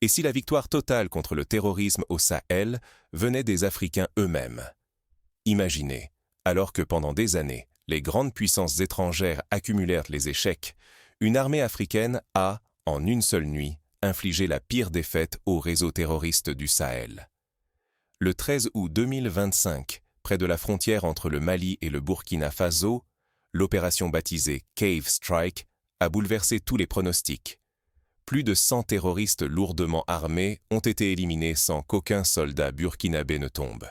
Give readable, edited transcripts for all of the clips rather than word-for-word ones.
Et si la victoire totale contre le terrorisme au Sahel venait des Africains eux-mêmes? Imaginez, alors que pendant des années, les grandes puissances étrangères accumulèrent les échecs, une armée africaine a, en une seule nuit, infligé la pire défaite au réseau terroriste du Sahel. Le 13 août 2025, près de la frontière entre le Mali et le Burkina Faso, l'opération baptisée Cave Strike a bouleversé tous les pronostics. Plus de 100 terroristes lourdement armés ont été éliminés sans qu'aucun soldat burkinabé ne tombe.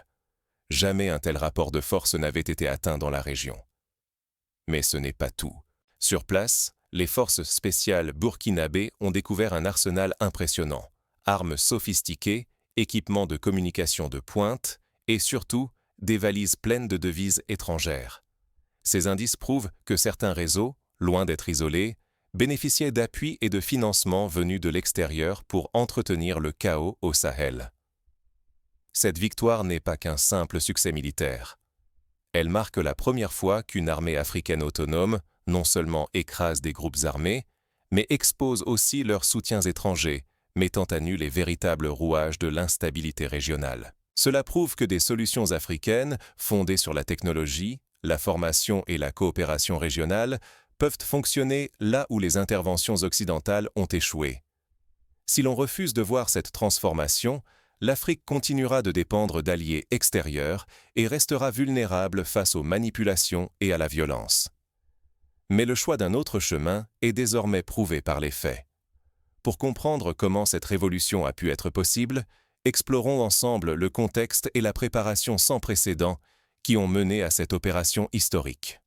Jamais un tel rapport de force n'avait été atteint dans la région. Mais ce n'est pas tout. Sur place, les forces spéciales burkinabées ont découvert un arsenal impressionnant, armes sophistiquées, équipements de communication de pointe et surtout des valises pleines de devises étrangères. Ces indices prouvent que certains réseaux, loin d'être isolés, bénéficiaient d'appui et de financements venus de l'extérieur pour entretenir le chaos au Sahel. Cette victoire n'est pas qu'un simple succès militaire. Elle marque la première fois qu'une armée africaine autonome non seulement écrase des groupes armés, mais expose aussi leurs soutiens étrangers, mettant à nu les véritables rouages de l'instabilité régionale. Cela prouve que des solutions africaines, fondées sur la technologie, la formation et la coopération régionale, peuvent fonctionner là où les interventions occidentales ont échoué. Si l'on refuse de voir cette transformation, l'Afrique continuera de dépendre d'alliés extérieurs et restera vulnérable face aux manipulations et à la violence. Mais le choix d'un autre chemin est désormais prouvé par les faits. Pour comprendre comment cette révolution a pu être possible, explorons ensemble le contexte et la préparation sans précédent qui ont mené à cette opération historique.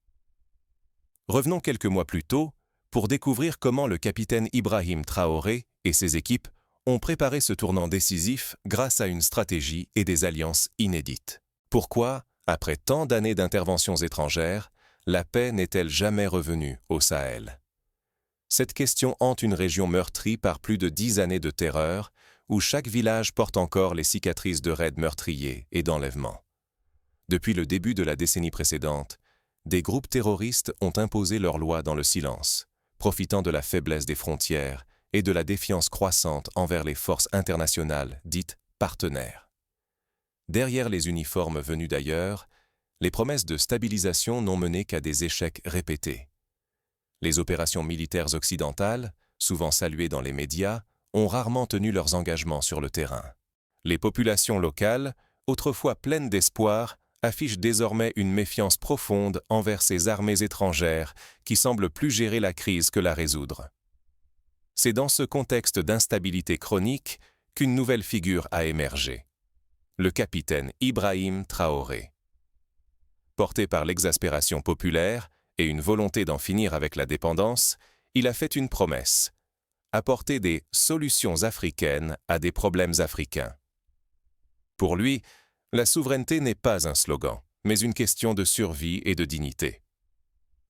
Revenons quelques mois plus tôt pour découvrir comment le capitaine Ibrahim Traoré et ses équipes ont préparé ce tournant décisif grâce à une stratégie et des alliances inédites. Pourquoi, après tant d'années d'interventions étrangères, la paix n'est-elle jamais revenue au Sahel? Cette question hante une région meurtrie par plus de 10 années de terreur, où chaque village porte encore les cicatrices de raids meurtriers et d'enlèvements. Depuis le début de la décennie précédente, des groupes terroristes ont imposé leurs lois dans le silence, profitant de la faiblesse des frontières et de la défiance croissante envers les forces internationales dites partenaires. Derrière les uniformes venus d'ailleurs, les promesses de stabilisation n'ont mené qu'à des échecs répétés. Les opérations militaires occidentales, souvent saluées dans les médias, ont rarement tenu leurs engagements sur le terrain. Les populations locales, autrefois pleines d'espoir, affichent désormais une méfiance profonde envers ces armées étrangères qui semblent plus gérer la crise que la résoudre. C'est dans ce contexte d'instabilité chronique qu'une nouvelle figure a émergé. Le capitaine Ibrahim Traoré. Porté par l'exaspération populaire et une volonté d'en finir avec la dépendance, il a fait une promesse: apporter des solutions africaines à des problèmes africains. Pour lui, la souveraineté n'est pas un slogan, mais une question de survie et de dignité.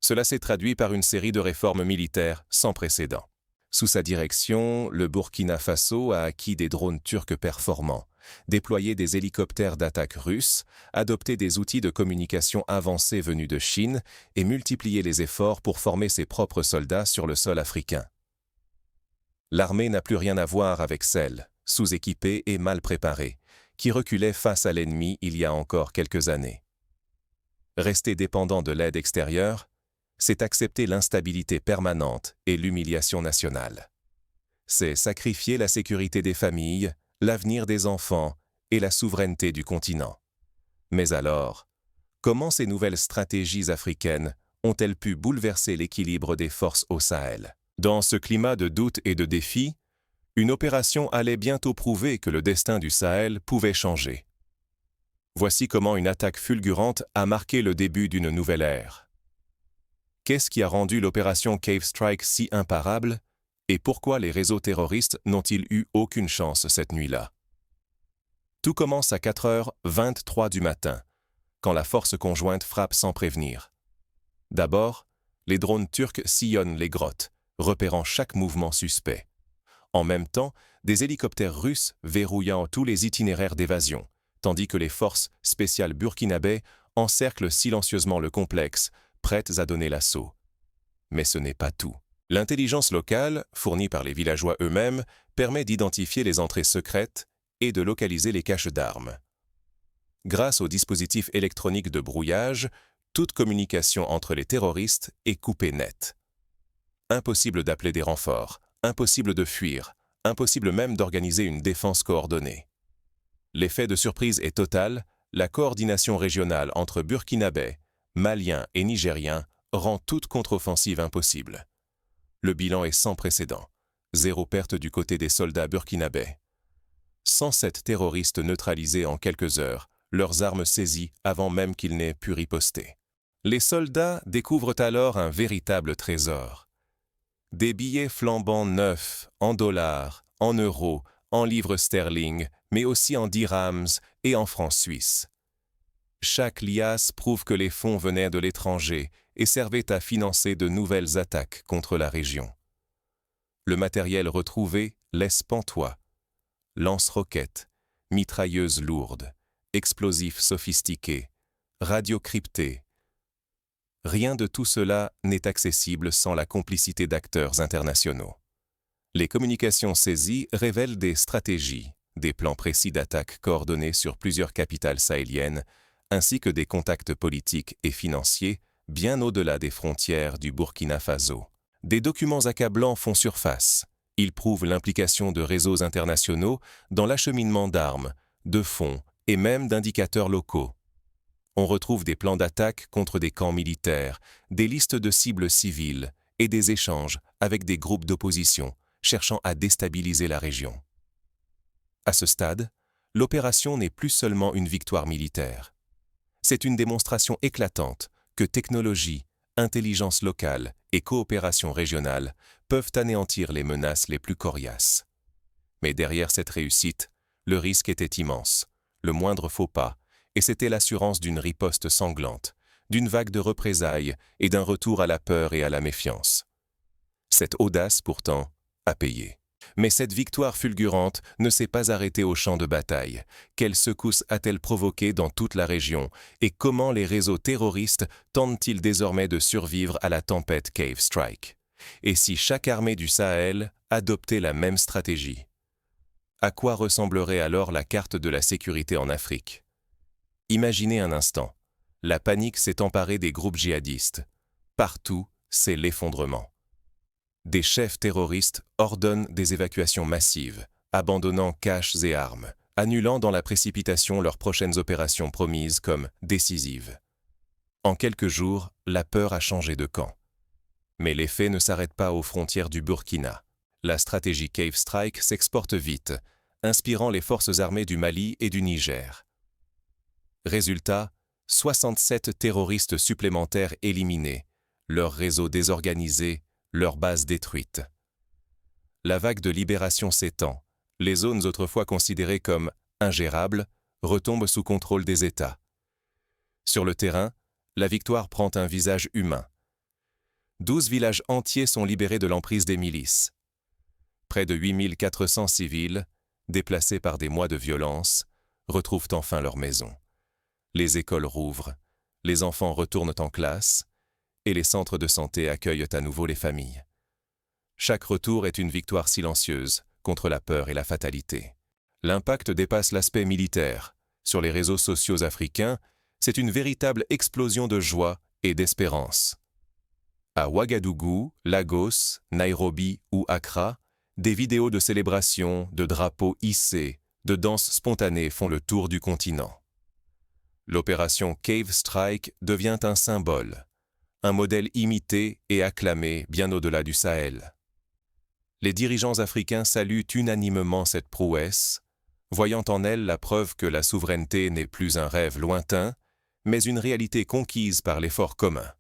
Cela s'est traduit par une série de réformes militaires sans précédent. Sous sa direction, le Burkina Faso a acquis des drones turcs performants, déployé des hélicoptères d'attaque russes, adopté des outils de communication avancés venus de Chine et multiplié les efforts pour former ses propres soldats sur le sol africain. L'armée n'a plus rien à voir avec celle, sous-équipée et mal préparée, qui reculait face à l'ennemi il y a encore quelques années. Rester dépendant de l'aide extérieure, c'est accepter l'instabilité permanente et l'humiliation nationale. C'est sacrifier la sécurité des familles, l'avenir des enfants et la souveraineté du continent. Mais alors, comment ces nouvelles stratégies africaines ont-elles pu bouleverser l'équilibre des forces au Sahel? Dans ce climat de doute et de défi, une opération allait bientôt prouver que le destin du Sahel pouvait changer. Voici comment une attaque fulgurante a marqué le début d'une nouvelle ère. Qu'est-ce qui a rendu l'opération Cave Strike si imparable et pourquoi les réseaux terroristes n'ont-ils eu aucune chance cette nuit-là? Tout commence à 4h23 du matin, quand la force conjointe frappe sans prévenir. D'abord, les drones turcs sillonnent les grottes, repérant chaque mouvement suspect. En même temps, des hélicoptères russes verrouillant tous les itinéraires d'évasion, tandis que les forces spéciales burkinabées encerclent silencieusement le complexe, prêtes à donner l'assaut. Mais ce n'est pas tout. L'intelligence locale, fournie par les villageois eux-mêmes, permet d'identifier les entrées secrètes et de localiser les caches d'armes. Grâce aux dispositifs électroniques de brouillage, toute communication entre les terroristes est coupée net. Impossible d'appeler des renforts, impossible de fuir, impossible même d'organiser une défense coordonnée. L'effet de surprise est total, la coordination régionale entre Burkinabés, Maliens et Nigériens rend toute contre-offensive impossible. Le bilan est sans précédent. 0 perte du côté des soldats burkinabés. 107 terroristes neutralisés en quelques heures, leurs armes saisies avant même qu'ils n'aient pu riposter. Les soldats découvrent alors un véritable trésor. Des billets flambant neufs, en dollars, en euros, en livres sterling, mais aussi en dirhams et en francs suisses. Chaque liasse prouve que les fonds venaient de l'étranger et servaient à financer de nouvelles attaques contre la région. Le matériel retrouvé laisse pantois. Lance-roquettes, mitrailleuses lourdes, explosifs sophistiqués, radios cryptées. Rien de tout cela n'est accessible sans la complicité d'acteurs internationaux. Les communications saisies révèlent des stratégies, des plans précis d'attaque coordonnés sur plusieurs capitales sahéliennes, ainsi que des contacts politiques et financiers bien au-delà des frontières du Burkina Faso. Des documents accablants font surface. Ils prouvent l'implication de réseaux internationaux dans l'acheminement d'armes, de fonds et même d'indicateurs locaux. On retrouve des plans d'attaque contre des camps militaires, des listes de cibles civiles et des échanges avec des groupes d'opposition cherchant à déstabiliser la région. À ce stade, l'opération n'est plus seulement une victoire militaire. C'est une démonstration éclatante que technologie, intelligence locale et coopération régionale peuvent anéantir les menaces les plus coriaces. Mais derrière cette réussite, le risque était immense, le moindre faux pas, et c'était l'assurance d'une riposte sanglante, d'une vague de représailles et d'un retour à la peur et à la méfiance. Cette audace, pourtant, a payé. Mais cette victoire fulgurante ne s'est pas arrêtée au champ de bataille. Quelle secousse a-t-elle provoqué dans toute la région et comment les réseaux terroristes tentent-ils désormais de survivre à la tempête Cave Strike? Et si chaque armée du Sahel adoptait la même stratégie? À quoi ressemblerait alors la carte de la sécurité en Afrique? Imaginez un instant. La panique s'est emparée des groupes djihadistes. Partout, c'est l'effondrement. Des chefs terroristes ordonnent des évacuations massives, abandonnant caches et armes, annulant dans la précipitation leurs prochaines opérations promises comme décisives. En quelques jours, la peur a changé de camp. Mais les faits ne s'arrêtent pas aux frontières du Burkina. La stratégie Cave Strike s'exporte vite, inspirant les forces armées du Mali et du Niger. Résultat, 67 terroristes supplémentaires éliminés, leur réseau désorganisé, leur base détruite. La vague de libération s'étend. Les zones autrefois considérées comme ingérables retombent sous contrôle des États. Sur le terrain, la victoire prend un visage humain. 12 villages entiers sont libérés de l'emprise des milices. Près de 8400 civils, déplacés par des mois de violence, retrouvent enfin leur maison. Les écoles rouvrent, les enfants retournent en classe, et les centres de santé accueillent à nouveau les familles. Chaque retour est une victoire silencieuse contre la peur et la fatalité. L'impact dépasse l'aspect militaire. Sur les réseaux sociaux africains, c'est une véritable explosion de joie et d'espérance. À Ouagadougou, Lagos, Nairobi ou Accra, des vidéos de célébration, de drapeaux hissés, de danses spontanées font le tour du continent. L'opération Cave Strike devient un symbole, un modèle imité et acclamé bien au-delà du Sahel. Les dirigeants africains saluent unanimement cette prouesse, voyant en elle la preuve que la souveraineté n'est plus un rêve lointain, mais une réalité conquise par l'effort commun.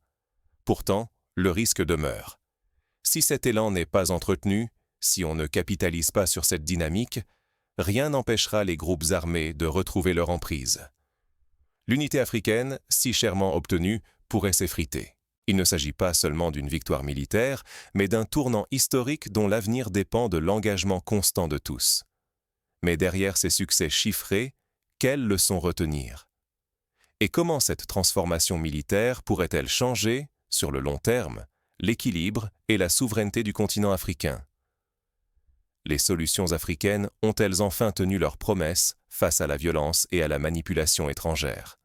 Pourtant, le risque demeure. Si cet élan n'est pas entretenu, si on ne capitalise pas sur cette dynamique, rien n'empêchera les groupes armés de retrouver leur emprise. L'unité africaine, si chèrement obtenue, pourrait s'effriter. Il ne s'agit pas seulement d'une victoire militaire, mais d'un tournant historique dont l'avenir dépend de l'engagement constant de tous. Mais derrière ces succès chiffrés, quelles leçons retenir? Et comment cette transformation militaire pourrait-elle changer, sur le long terme, l'équilibre et la souveraineté du continent africain? Les solutions africaines ont-elles enfin tenu leurs promesses face à la violence et à la manipulation étrangère?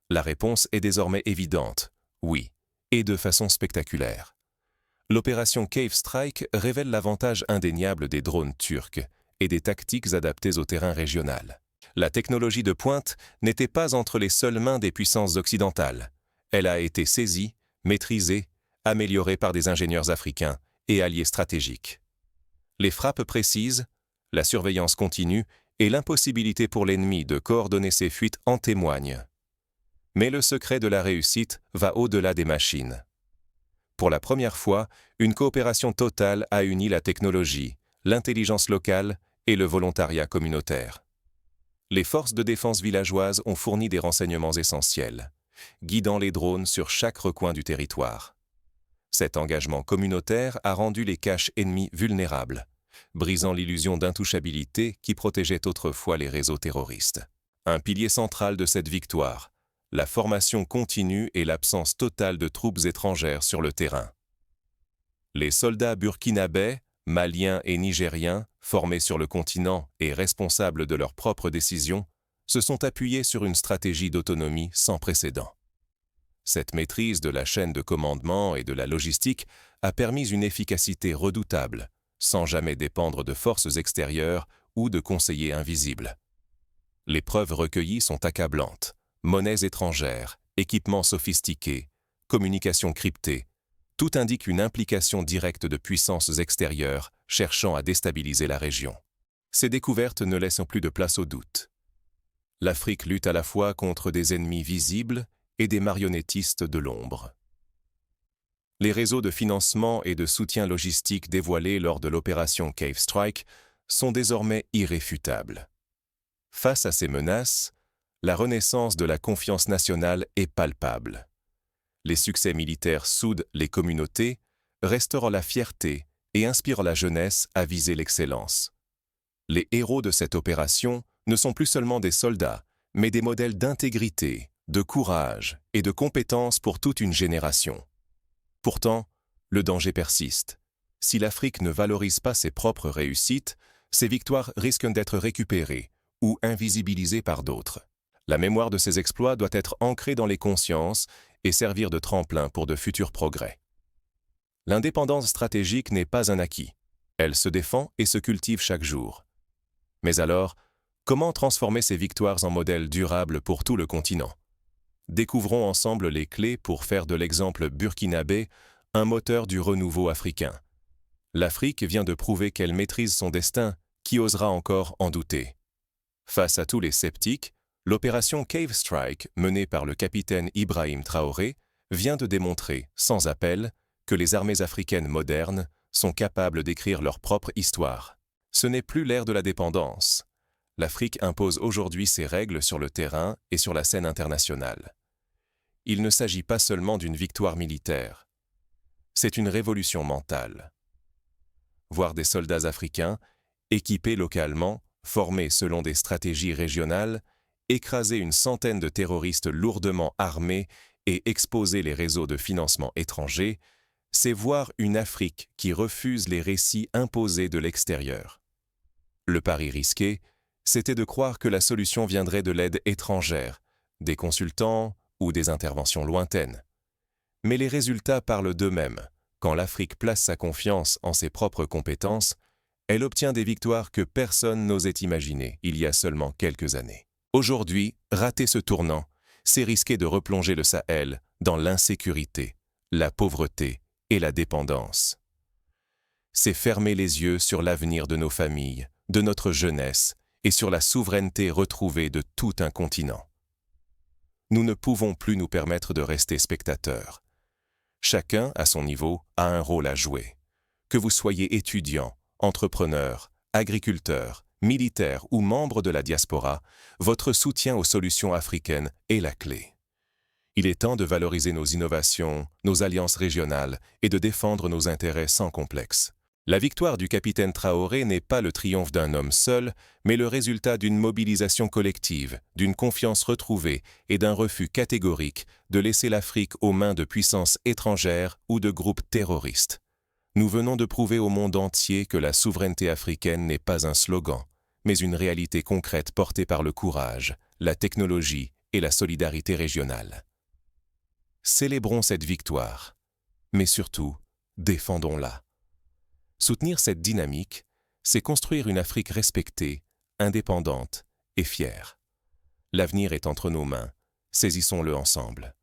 La réponse est désormais évidente, oui, et de façon spectaculaire. L'opération Cave Strike révèle l'avantage indéniable des drones turcs et des tactiques adaptées au terrain régional. La technologie de pointe n'était pas entre les seules mains des puissances occidentales. Elle a été saisie, maîtrisée, améliorée par des ingénieurs africains et alliés stratégiques. Les frappes précises, la surveillance continue et l'impossibilité pour l'ennemi de coordonner ses fuites en témoignent. Mais le secret de la réussite va au-delà des machines. Pour la première fois, une coopération totale a uni la technologie, l'intelligence locale et le volontariat communautaire. Les forces de défense villageoises ont fourni des renseignements essentiels, guidant les drones sur chaque recoin du territoire. Cet engagement communautaire a rendu les caches ennemies vulnérables, brisant l'illusion d'intouchabilité qui protégeait autrefois les réseaux terroristes. Un pilier central de cette victoire, la formation continue et l'absence totale de troupes étrangères sur le terrain. Les soldats burkinabés, maliens et nigériens, formés sur le continent et responsables de leurs propres décisions, se sont appuyés sur une stratégie d'autonomie sans précédent. Cette maîtrise de la chaîne de commandement et de la logistique a permis une efficacité redoutable, sans jamais dépendre de forces extérieures ou de conseillers invisibles. Les preuves recueillies sont accablantes. Monnaies étrangères, équipements sophistiqués, communications cryptées, tout indique une implication directe de puissances extérieures cherchant à déstabiliser la région. Ces découvertes ne laissent plus de place au doute. L'Afrique lutte à la fois contre des ennemis visibles et des marionnettistes de l'ombre. Les réseaux de financement et de soutien logistique dévoilés lors de l'opération Cave Strike sont désormais irréfutables. Face à ces menaces, la renaissance de la confiance nationale est palpable. Les succès militaires soudent les communautés, restaurent la fierté et inspirent la jeunesse à viser l'excellence. Les héros de cette opération ne sont plus seulement des soldats, mais des modèles d'intégrité, de courage et de compétence pour toute une génération. Pourtant, le danger persiste. Si l'Afrique ne valorise pas ses propres réussites, ses victoires risquent d'être récupérées ou invisibilisées par d'autres. La mémoire de ces exploits doit être ancrée dans les consciences et servir de tremplin pour de futurs progrès. L'indépendance stratégique n'est pas un acquis. Elle se défend et se cultive chaque jour. Mais alors, comment transformer ces victoires en modèles durables pour tout le continent? Découvrons ensemble les clés pour faire de l'exemple burkinabé un moteur du renouveau africain. L'Afrique vient de prouver qu'elle maîtrise son destin, qui osera encore en douter? Face à tous les sceptiques, l'opération Cave Strike, menée par le capitaine Ibrahim Traoré, vient de démontrer, sans appel, que les armées africaines modernes sont capables d'écrire leur propre histoire. Ce n'est plus l'ère de la dépendance. L'Afrique impose aujourd'hui ses règles sur le terrain et sur la scène internationale. Il ne s'agit pas seulement d'une victoire militaire. C'est une révolution mentale. Voir des soldats africains, équipés localement, formés selon des stratégies régionales, écraser une centaine de terroristes lourdement armés et exposer les réseaux de financement étrangers, c'est voir une Afrique qui refuse les récits imposés de l'extérieur. Le pari risqué, c'était de croire que la solution viendrait de l'aide étrangère, des consultants ou des interventions lointaines. Mais les résultats parlent d'eux-mêmes. Quand l'Afrique place sa confiance en ses propres compétences, elle obtient des victoires que personne n'osait imaginer il y a seulement quelques années. Aujourd'hui, rater ce tournant, c'est risquer de replonger le Sahel dans l'insécurité, la pauvreté et la dépendance. C'est fermer les yeux sur l'avenir de nos familles, de notre jeunesse et sur la souveraineté retrouvée de tout un continent. Nous ne pouvons plus nous permettre de rester spectateurs. Chacun, à son niveau, a un rôle à jouer. Que vous soyez étudiant, entrepreneur, agriculteur, militaire ou membre de la diaspora, votre soutien aux solutions africaines est la clé. Il est temps de valoriser nos innovations, nos alliances régionales et de défendre nos intérêts sans complexe. La victoire du capitaine Traoré n'est pas le triomphe d'un homme seul, mais le résultat d'une mobilisation collective, d'une confiance retrouvée et d'un refus catégorique de laisser l'Afrique aux mains de puissances étrangères ou de groupes terroristes. Nous venons de prouver au monde entier que la souveraineté africaine n'est pas un slogan, mais une réalité concrète portée par le courage, la technologie et la solidarité régionale. Célébrons cette victoire, mais surtout, défendons-la. Soutenir cette dynamique, c'est construire une Afrique respectée, indépendante et fière. L'avenir est entre nos mains, saisissons-le ensemble.